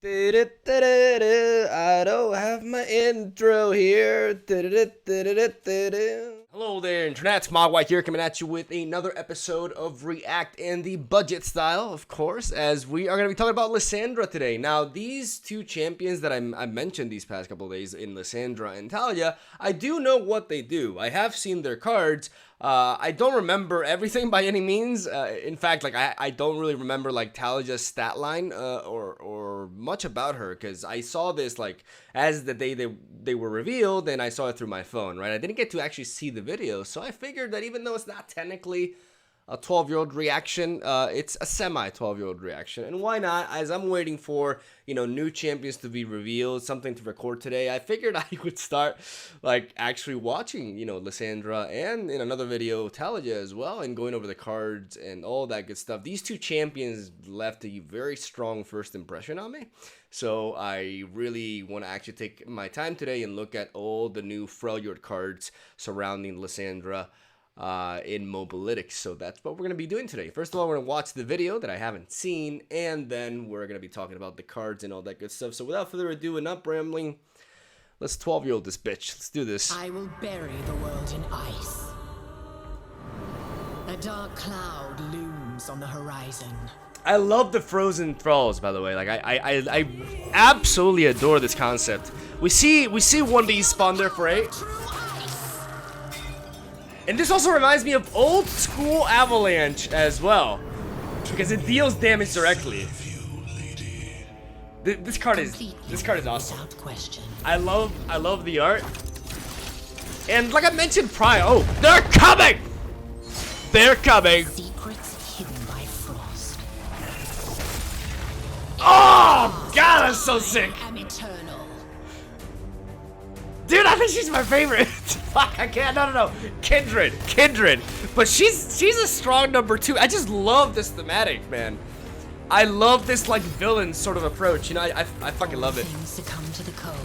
I don't have my intro here. Hello there, Internet. MegaMogwai here, coming at you with another episode of React in the budget style, of course, as we are going to be talking about Lissandra today. Now, these two champions that I mentioned these past couple of days in Lissandra and Talia, I do know what they do. I have seen their cards. I don't remember everything by any means. In fact, like I don't really remember like Talia's stat line or much about her, because I saw this like as the day they were revealed, and I saw it through my phone, right? I didn't get to actually see the video, so I figured that even though it's not technically a 12-year-old reaction, it's a semi 12-year-old reaction. And why not? As I'm waiting for, new champions to be revealed, something to record today, I figured I would start like actually watching, Lissandra, and in another video Talia as well, and going over the cards and all that good stuff. These two champions left a very strong first impression on me, so I really want to actually take my time today and look at all the new Freljord cards surrounding Lissandra in Mobalytics. So that's what we're going to be doing today. First of all, we're going to watch the video that I haven't seen, and then we're going to be talking about the cards and all that good stuff. So without further ado and up rambling, let's 12-year-old this bitch. Let's do this. I will bury the world in ice. A dark cloud looms on the horizon. I love the frozen thralls, by the way. Like I absolutely adore this concept. We see 1B spawn there for 8. And this also reminds me of old school Avalanche as well, because it deals damage directly. This card is awesome. I love the art. And like I mentioned prior, oh, they're coming! They're coming! Secrets hidden by frost. Oh god, that's so sick! I am eternal. Dude, I think she's my favorite. Fuck, I can't. No. Kindred. But she's a strong number 2. I just love this thematic, man. I love this like villain sort of approach. I fucking love it. Succumb to the cold.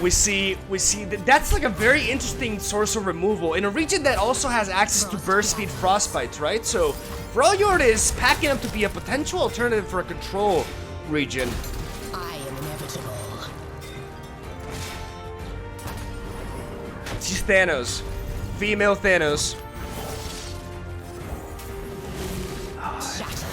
We see that's like a very interesting source of removal in a region that also has access to burst speed frostbites, right? So Freljord is packing up to be a potential alternative for a control region. I am inevitable. She's Thanos. Female Thanos. Shatter.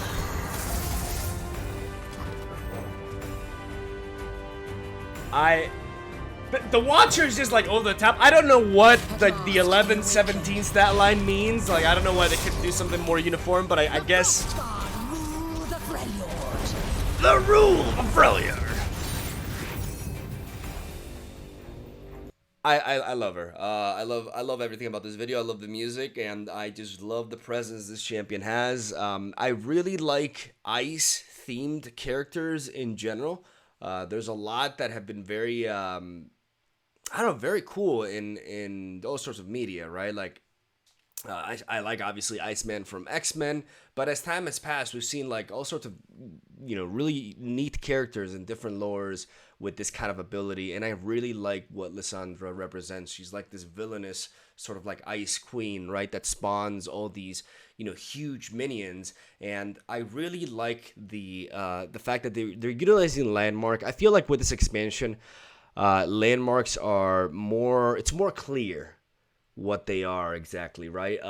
The Watcher is just like over the top. I don't know what the 11-17 stat line means. Like, I don't know why they couldn't do something more uniform, but I guess. The rule of Freljord. I love her. I love everything about this video. I love the music, and I just love the presence this champion has. I really like ice themed characters in general. There's a lot that have been very very cool in all sorts of media, right? Like I like obviously Iceman from X-Men, but as time has passed, we've seen like all sorts of really neat characters in different lores with this kind of ability, and I really like what Lissandra represents. She's like this villainous sort of like ice queen, right, that spawns all these huge minions, and I really like the fact that they're utilizing landmark. I feel like with this expansion, landmarks are it's more clear what they are exactly, right?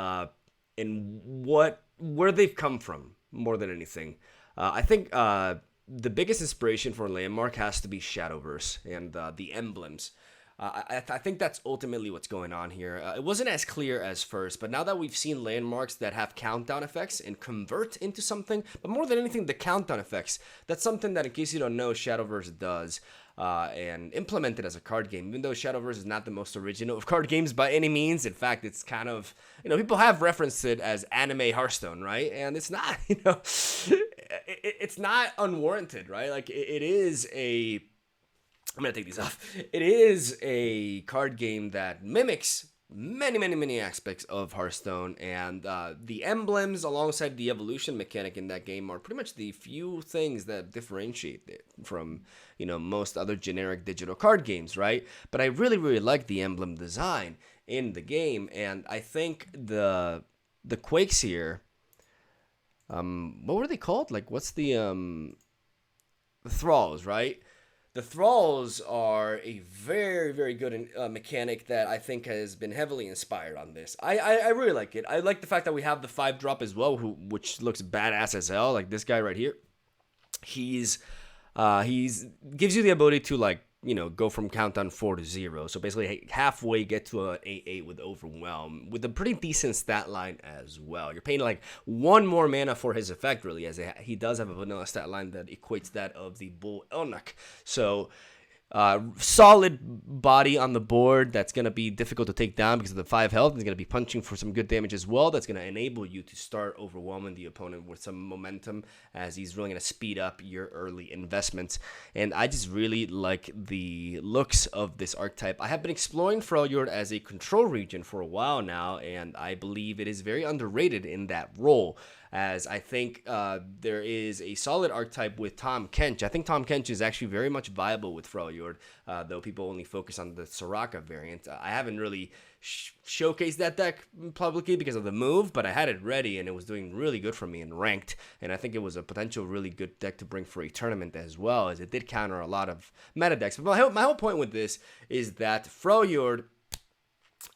And where they've come from more than anything. I think the biggest inspiration for landmark has to be Shadowverse and the emblems. I think that's ultimately what's going on here. It wasn't as clear as first, but now that we've seen landmarks that have countdown effects and convert into something, but more than anything, the countdown effects, that's something that, in case you don't know, Shadowverse does. And implemented as a card game, even though Shadowverse is not the most original of card games by any means. In fact, it's kind of, people have referenced it as anime Hearthstone, right? And it's not, it's not unwarranted, right? Like, it is a, I'm going to take these off. It is a card game that mimics many aspects of Hearthstone, and the emblems alongside the evolution mechanic in that game are pretty much the few things that differentiate it from most other generic digital card games, right? But I really like the emblem design in the game, and I think the Quakes here, what were they called? Like, what's the thralls, right? The thralls are a very, very good mechanic that I think has been heavily inspired on this. I really like it. I like the fact that we have the 5-drop as well, which looks badass as hell. Like this guy right here. He's gives you the ability to, like, go from countdown 4 to 0. So basically halfway get to an 8/8 with Overwhelm, with a pretty decent stat line as well. You're paying like 1 more mana for his effect, really, as he does have a vanilla stat line that equates that of the Bull Elnuk. So solid body on the board that's going to be difficult to take down because of the 5 health. He's going to be punching for some good damage as well. That's going to enable you to start overwhelming the opponent with some momentum, as he's really going to speed up your early investments. And I just really like the looks of this archetype. I have been exploring Freljord as a control region for a while now, and I believe it is very underrated in that role, as I think there is a solid archetype with Tahm Kench. I think Tahm Kench is actually very much viable with Freljord, though people only focus on the Soraka variant. I haven't really showcased that deck publicly because of the move, but I had it ready and it was doing really good for me in ranked, and I think it was a potential really good deck to bring for a tournament as well, as it did counter a lot of meta decks. But my whole point with this is that Freljord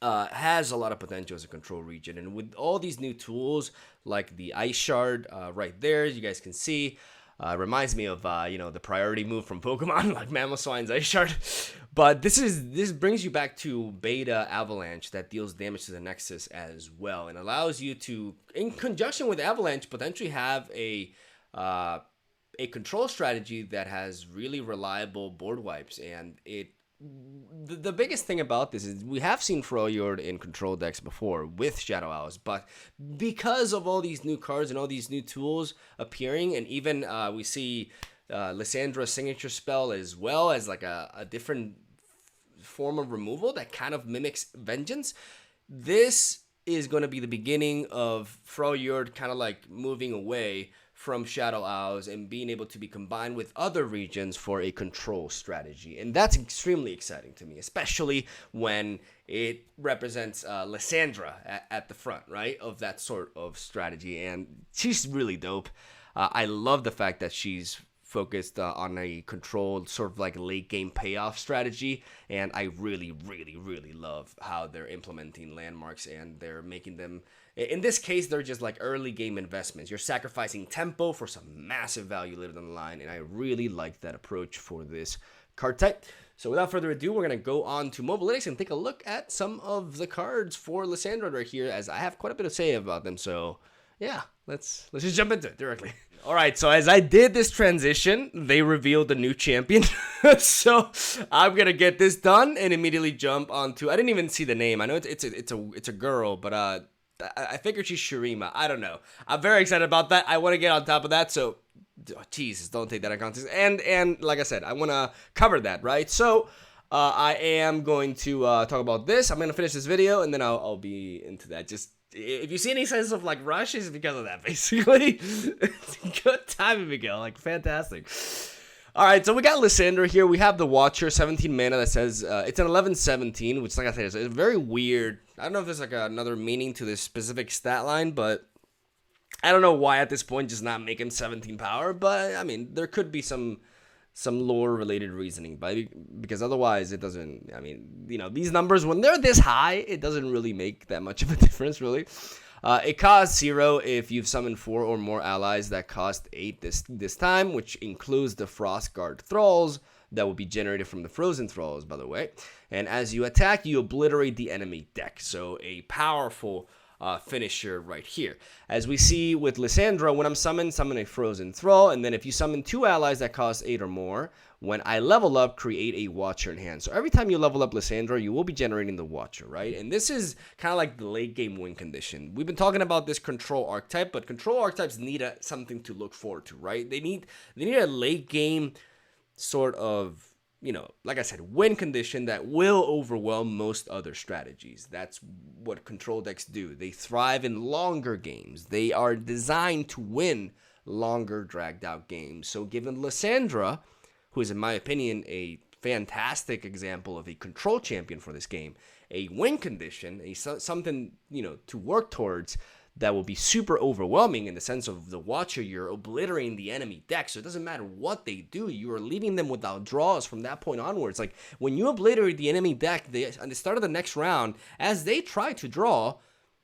has a lot of potential as a control region, and with all these new tools like the Ice Shard right there, you guys can see, reminds me of the priority move from Pokemon, like Mamoswine's Ice Shard. But this brings you back to Beta Avalanche that deals damage to the Nexus as well, and allows you to, in conjunction with Avalanche, potentially have a control strategy that has really reliable board wipes. And the biggest thing about this is we have seen Freljord in control decks before with Shadow Owls, but because of all these new cards and all these new tools appearing, and even we see Lissandra's signature spell as well as like a different form of removal that kind of mimics Vengeance, this is going to be the beginning of Freljord kind of like moving away from Shadow Owls and being able to be combined with other regions for a control strategy. And that's extremely exciting to me, especially when it represents Lissandra at the front, right, of that sort of strategy. And she's really dope. I love the fact that she's focused on a controlled sort of like late game payoff strategy, and I really, really, really love how they're implementing landmarks, and they're making them, in this case, they're just like early game investments. You're sacrificing tempo for some massive value later down the line, and I really like that approach for this card type. So without further ado, we're going to go on to Mobalytics and take a look at some of the cards for Lissandra right here, as I have quite a bit to say about them. So yeah, let's just jump into it directly. All right, so as I did this transition, they revealed the new champion. So I'm gonna get this done and immediately jump onto. I didn't even see the name. I know it's a girl, but I figured she's Shurima. I don't know. I'm very excited about that. I want to get on top of that. So, Jesus, don't take that in context. And like I said, I want to cover that, right? So I am going to talk about this. I'm gonna finish this video and then I'll be into that. Just, if you see any sense of like rush, it's because of that, basically. Good timing, Miguel. Like, fantastic. All right, so we got Lissandra here. We have the Watcher, 17 mana that says it's an 11/17, which, like I said, is very weird. I don't know if there's like another meaning to this specific stat line, but I don't know why at this point just not make him 17 power. But I mean, there could be some lore-related reasoning, but because otherwise it doesn't. I mean, these numbers, when they're this high, it doesn't really make that much of a difference, really. It costs 0 if you've summoned 4 or more allies that cost 8 this time, which includes the Frostguard Thralls that will be generated from the Frozen Thralls, by the way. And as you attack, you obliterate the enemy deck. So a powerful finisher right here. As we see with Lissandra, when I'm summon a Frozen Thrall, and then if you summon 2 allies that cost 8 or more, when I level up, create a Watcher in hand. So every time you level up Lissandra, you will be generating the Watcher, right? And this is kind of like the late game win condition. We've been talking about this control archetype, but control archetypes need something to look forward to, right? They need a late game sort of, like I said, win condition that will overwhelm most other strategies. That's what control decks do. They thrive in longer games. They are designed to win longer, dragged out games. So given Lissandra, who is, in my opinion, a fantastic example of a control champion for this game, a win condition, something, to work towards, that will be super overwhelming in the sense of the Watcher. You're obliterating the enemy deck, so it doesn't matter what they do. You are leaving them without draws from that point onwards. Like, when you obliterate the enemy deck, at the start of the next round, as they try to draw,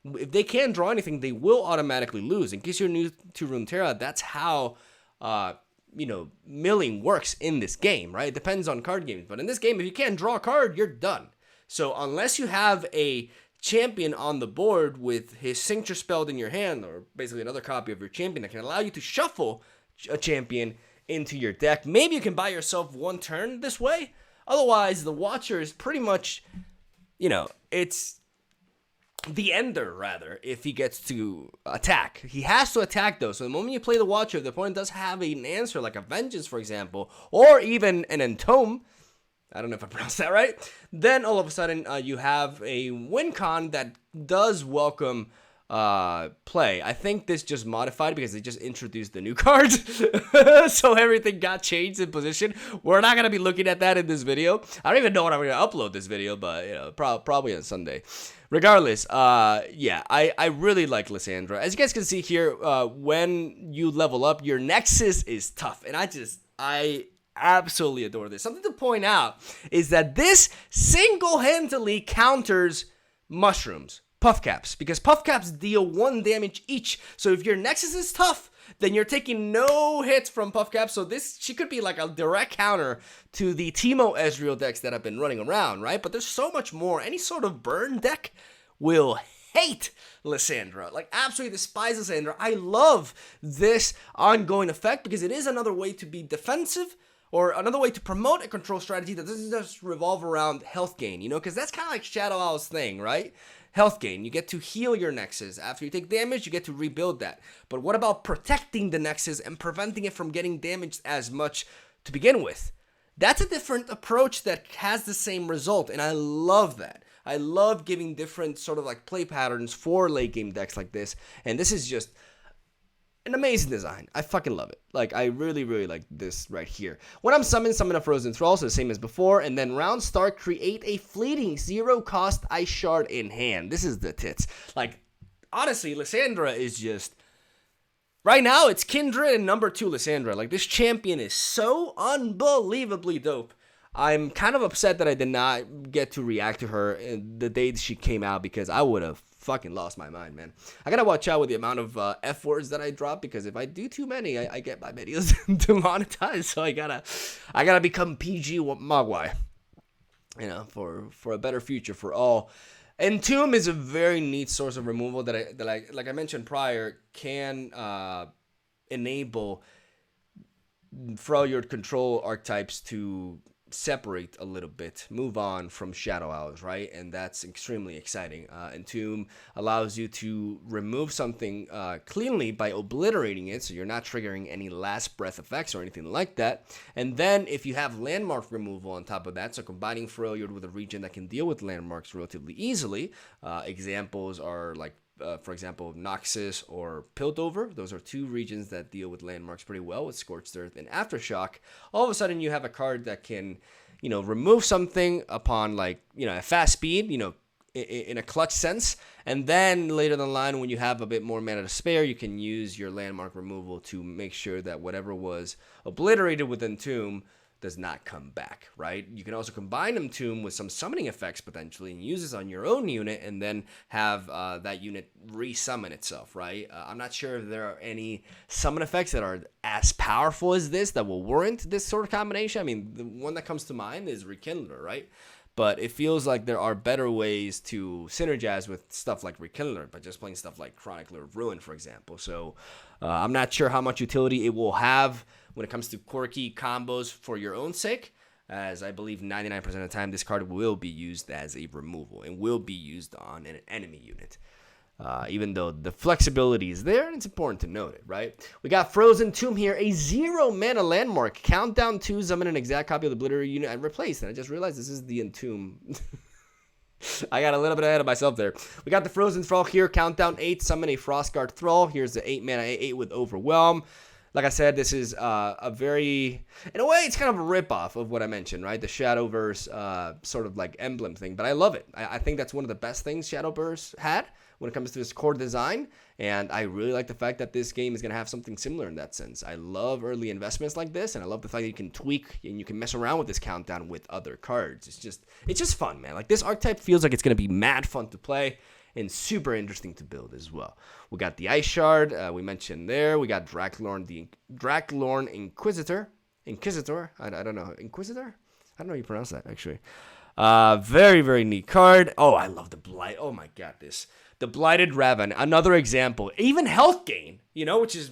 if they can't draw anything, they will automatically lose. In case you're new to Runeterra, that's how milling works in this game, right? It depends on card games, but in this game, if you can't draw a card, you're done. So unless you have a champion on the board with his signature spelled in your hand, or basically another copy of your champion that can allow you to shuffle a champion into your deck, maybe you can buy yourself one turn this way. Otherwise, the Watcher is pretty much, it's the ender, rather, if he gets to attack. He has to attack, though. So the moment you play the Watcher, if the opponent does have an answer, like a Vengeance, for example, or even an Entome, I don't know if I pronounced that right, then all of a sudden you have a win con that does welcome play. I think this just modified because they just introduced the new cards. So everything got changed in position. We're not going to be looking at that in this video. I don't even know when I'm going to upload this video, but probably on Sunday. Regardless, I really like Lissandra. As you guys can see here, when you level up, your Nexus is tough. And I absolutely adore this. Something to point out is that this single-handedly counters mushrooms, puff caps, because puff caps deal 1 damage each. So if your Nexus is tough, then you're taking no hits from puff caps. So she could be like a direct counter to the Teemo Ezreal decks that have been running around, right? But there's so much more. Any sort of burn deck will hate Lissandra, like absolutely despise Lissandra. I love this ongoing effect because it is another way to be defensive, or another way to promote a control strategy that doesn't just revolve around health gain, because that's kind of like Shadow Owl's thing, right? Health gain, you get to heal your Nexus. After you take damage, you get to rebuild that. But what about protecting the Nexus and preventing it from getting damaged as much to begin with? That's a different approach that has the same result, and I love that. I love giving different sort of like play patterns for late game decks like this, and this is just an amazing design. I fucking love it. Like, I really, really like this right here. When I'm summoned, summon a Frozen Thrall, so the same as before, and then round start, create a fleeting 0-cost Ice Shard in hand. This is the tits. Like, honestly, Lissandra is just... Right now, it's Kindred and number 2 Lissandra. Like, this champion is so unbelievably dope. I'm kind of upset that I did not get to react to her the day she came out, because I would have fucking lost my mind, man. I gotta watch out with the amount of F words that I drop, because if I do too many, I get my videos demonetized. So I gotta become PG Mogwai, for a better future for all. Entomb is a very neat source of removal that I like I mentioned prior, can enable Freljord control archetypes to separate a little bit, move on from Shadow Owls, right? And that's extremely exciting. Entomb allows you to remove something cleanly by obliterating it, so you're not triggering any last breath effects or anything like that. And then if you have landmark removal on top of that, so combining Freljord with a region that can deal with landmarks relatively easily, examples are like for example, Noxus or Piltover. Those are 2 regions that deal with landmarks pretty well with Scorched Earth and Aftershock. All of a sudden, you have a card that can, remove something upon, at fast speed, in a clutch sense. And then later down the line, when you have a bit more mana to spare, you can use your landmark removal to make sure that whatever was obliterated with Entomb does not come back, right? You can also combine Entomb with some summoning effects potentially and use this on your own unit and then have that unit re-summon itself, right? I'm not sure if there are any summon effects that are as powerful as this that will warrant this sort of combination. I mean, the one that comes to mind is Rekindler, right? But it feels like there are better ways to synergize with stuff like Rekindler by just playing stuff like Chronicler of Ruin, for example. So I'm not sure how much utility it will have when it comes to quirky combos for your own sake, as I believe 99% of the time this card will be used as a removal and will be used on an enemy unit. Even though the flexibility is there, and it's important to note it, right? We got Frozen Tomb here, a 0-mana landmark. Countdown 2, summon an exact copy of the Obliterator unit and replace. And I just realized this is the Entomb. I got a little bit ahead of myself there. We got the Frozen Thrall here, countdown 8, summon a Frostguard Thrall. Here's the 8-mana 8 with Overwhelm. Like I said, this is a very, in a way, it's kind of a ripoff of what I mentioned, right? The Shadowverse sort of like emblem thing, but I love it. I think that's one of the best things Shadowverse had when it comes to this core design, And I really like the fact that this game is going to have something similar in that sense. I love early investments like this, and I love the fact that you can tweak and you can mess around with this countdown with other cards. It's just fun, man. Like, this archetype feels like it's going to be mad fun to play and super interesting to build as well. We got the Ice Shard, we mentioned there. We got Draklorn, the Draklorn Inquisitor. I don't know. Inquisitor? I don't know how you pronounce that, actually. Very, very neat card. Oh, I love the Blight. Oh, my God, the Blighted Raven, another example. Even health gain, which is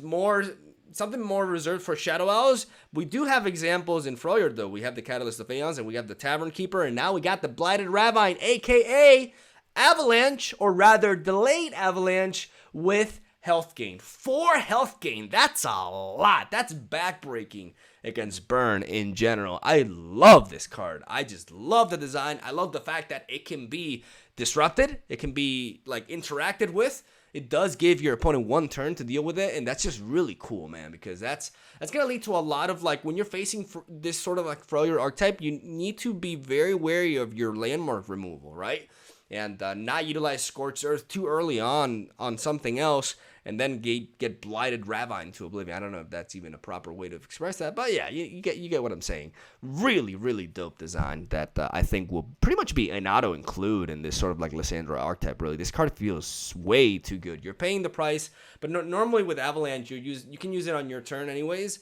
something more reserved for Shadow Owls. We do have examples in Freljord, though. We have the Catalyst of Aeons, and we have the Tavern Keeper, and now we got the Blighted Ravine, a.k.a. Avalanche, or rather Delayed Avalanche with health gain. 4 health gain. That's a lot. That's backbreaking against Burn in general. I love this card. I just love the design. I love the fact that it can be disrupted. It can be interacted with. It does give your opponent 1 turn to deal with it, and that's just really cool, man, because that's going to lead to a lot of, when you're facing this sort of Freljord archetype, you need to be very wary of your landmark removal, right? And not utilize Scorched Earth too early on something else, and then get Blighted Ravine to oblivion. I don't know if that's even a proper way to express that, but yeah, you get what I'm saying. Really, really dope design that I think will pretty much be an auto include in this sort of Lissandra archetype. Really, this card feels way too good. You're paying the price, but normally with Avalanche, you can use it on your turn anyways,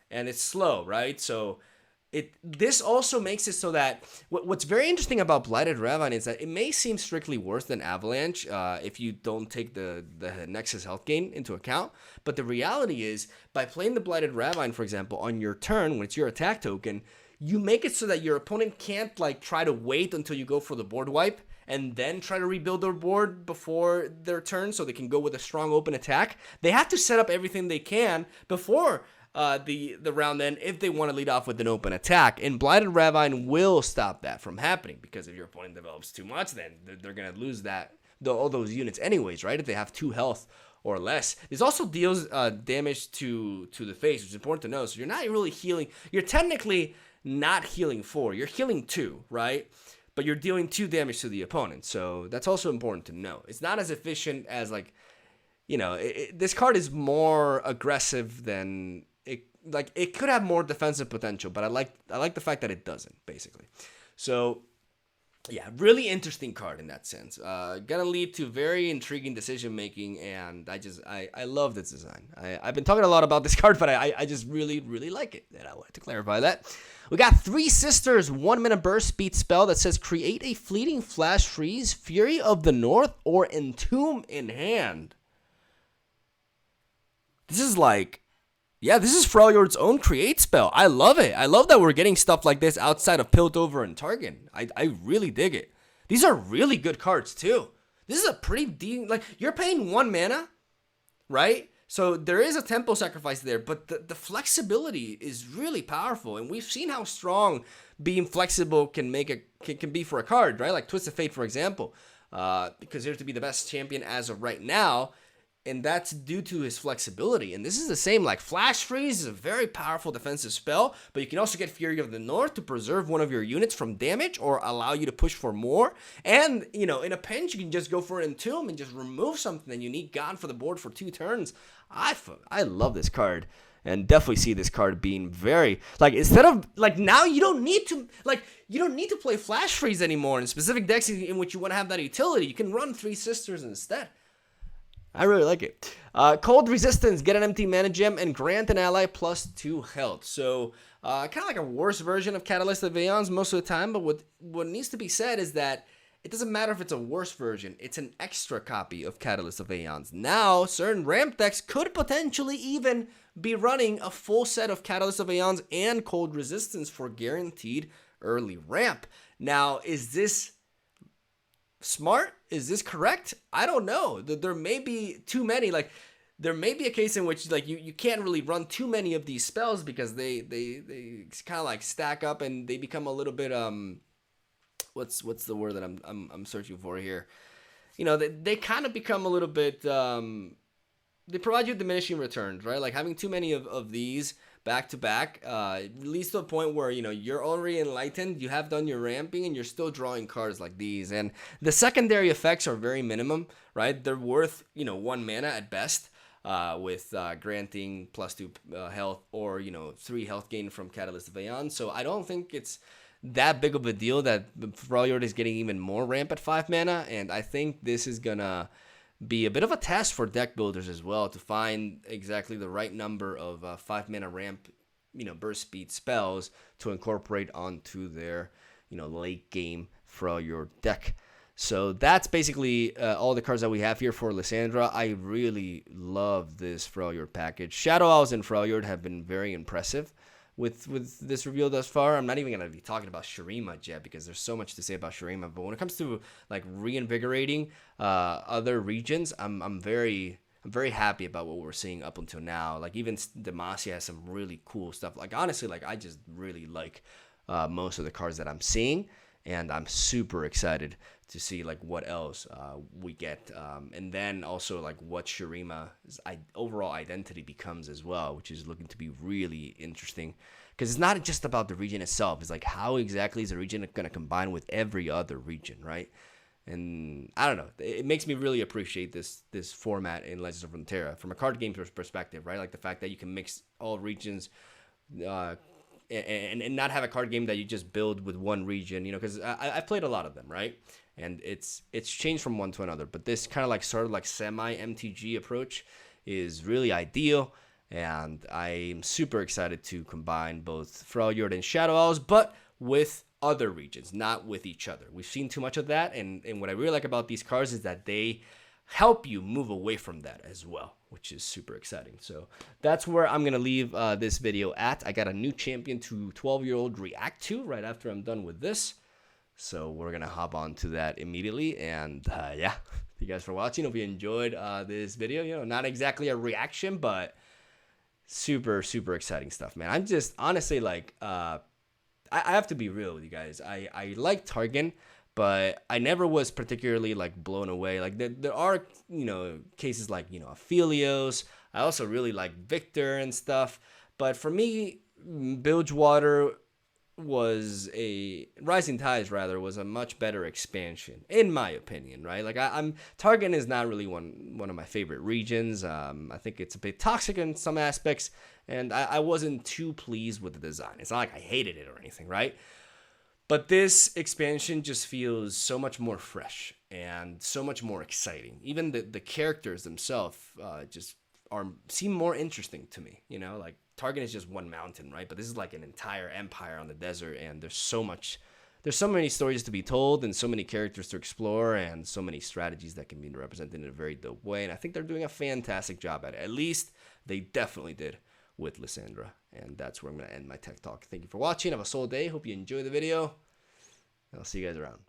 and it's slow, right? So this also makes it so that what's very interesting about Blighted Ravine is that it may seem strictly worse than Avalanche if you don't take the Nexus health gain into account. But the reality is, by playing the Blighted Ravine, for example, on your turn when it's your attack token, you make it so that your opponent can't try to wait until you go for the board wipe and then try to rebuild their board before their turn so they can go with a strong open attack. They have to set up everything they can before the round end if they want to lead off with an open attack, and Blighted Ravine will stop that from happening, because if your opponent develops too much, then they're going to lose all those units anyways, right? If they have 2 health or less. This also deals damage to the face, which is important to know. So you're not really healing. You're technically not healing 4. You're healing 2, right? But you're dealing 2 damage to the opponent. So that's also important to know. It's not as efficient as this card is more aggressive than it could have more defensive potential, but I like the fact that it doesn't, basically. So yeah, really interesting card in that sense. Gonna lead to very intriguing decision making, and I love this design. I've been talking a lot about this card, but I just really, really like it, and I wanted to clarify that. We got 3 Sisters 1-minute burst speed spell that says create a fleeting flash freeze, Fury of the North, or Entomb in hand. This is this is Freljord's own create spell. I love it. I love that we're getting stuff like this outside of Piltover and Targon. I really dig it. These are really good cards, too. This is a pretty decent, you're paying 1 mana, right? So there is a tempo sacrifice there, but the flexibility is really powerful. And we've seen how strong being flexible can be for a card, right? Like Twist of Fate, for example, because he's to be the best champion as of right now. And that's due to his flexibility. And this is the same, Flash Freeze is a very powerful defensive spell, but you can also get Fury of the North to preserve one of your units from damage or allow you to push for more. And, in a pinch, you can just go for an Entomb and just remove something unique gone for the board for 2 turns. I love this card. And definitely see this card being very, instead of, now you don't need to play Flash Freeze anymore in specific decks in which you want to have that utility. You can run 3 Sisters instead. I really like it. Cold Resistance, get an empty mana gem and grant an ally +2 health. So kind of like a worse version of Catalyst of Aeons most of the time, but what needs to be said is that it doesn't matter if it's a worse version. It's an extra copy of Catalyst of Aeons. Now, certain ramp decks could potentially even be running a full set of Catalyst of Aeons and Cold Resistance for guaranteed early ramp. Now, is this smart? Is this correct? I don't know. There may be too many. There may be a case in which you can't really run too many of these spells because they kind of stack up and they become a little bit what's the word that I'm searching for here? They kind of become a little bit they provide you diminishing returns, right? Having too many of these back to back, at least to a point where, you know, you're already enlightened, you have done your ramping, and you're still drawing cards like these. And the secondary effects are very minimum, right? They're worth, you know, 1 mana at best, with granting +2 health, or, you know, 3 health gain from Catalyst of Aeon. So I don't think it's that big of a deal that Freljord is getting even more ramp at 5 mana, and I think this is gonna be a bit of a test for deck builders as well to find exactly the right number of 5 mana ramp, you know, burst speed spells to incorporate onto their, you know, late game Freljord deck. So that's basically all the cards that we have here for Lissandra. I really love this Freljord package. Shadow Owls and Freljord have been very impressive with this reveal thus far. I'm not even going to be talking about Shurima yet because there's so much to say about Shurima. But when it comes to like reinvigorating other regions, I'm very happy about what we're seeing up until now. Like even Demacia has some really cool stuff. Like honestly, like I just really like most of the cards that I'm seeing, and I'm super excited to see like what else we get, and then also like what Shurima's overall identity becomes as well, which is looking to be really interesting, because it's not just about the region itself. It's like how exactly is the region going to combine with every other region, right? And I don't know, it makes me really appreciate this format in Legends of Runeterra from a card game perspective, right? Like the fact that you can mix all regions, and not have a card game that you just build with one region, you know, because I've played a lot of them, right? And it's changed from one to another. But this kind of like sort of like semi-MTG approach is really ideal, and I'm super excited to combine both Freljord and Shadow Owls, but with other regions, not with each other. We've seen too much of that, and what I really like about these cards is that they help you move away from that as well, which is super exciting. So that's where I'm going to leave this video at. I got a new champion to 12-year-old react to right after I'm done with this. So we're going to hop on to that immediately. And yeah, thank you guys for watching. Hope you enjoyed this video. You know, not exactly a reaction, but super, super exciting stuff, man. I'm just honestly like, I have to be real with you guys. I like Targon, but I never was particularly like blown away. Like there are, you know, cases like, you know, Aphelios. I also really like Victor and stuff. But for me, Bilgewater was Rising Tides rather was a much better expansion in my opinion, right? Like I'm Targon is not really one of my favorite regions. I think it's a bit toxic in some aspects, and I wasn't too pleased with the design. It's not like I hated it or anything, right? But this expansion just feels so much more fresh and so much more exciting. Even the characters themselves just seem more interesting to me. You know, like Targon is just one mountain, right? But this is like an entire empire on the desert, and there's so many stories to be told, and so many characters to explore, and so many strategies that can be represented in a very dope way. And I think they're doing a fantastic job at it. At least they definitely did with Lissandra. And that's where I'm going to end my tech talk. Thank you for watching. Have a soul day. Hope you enjoy the video. I'll see you guys around.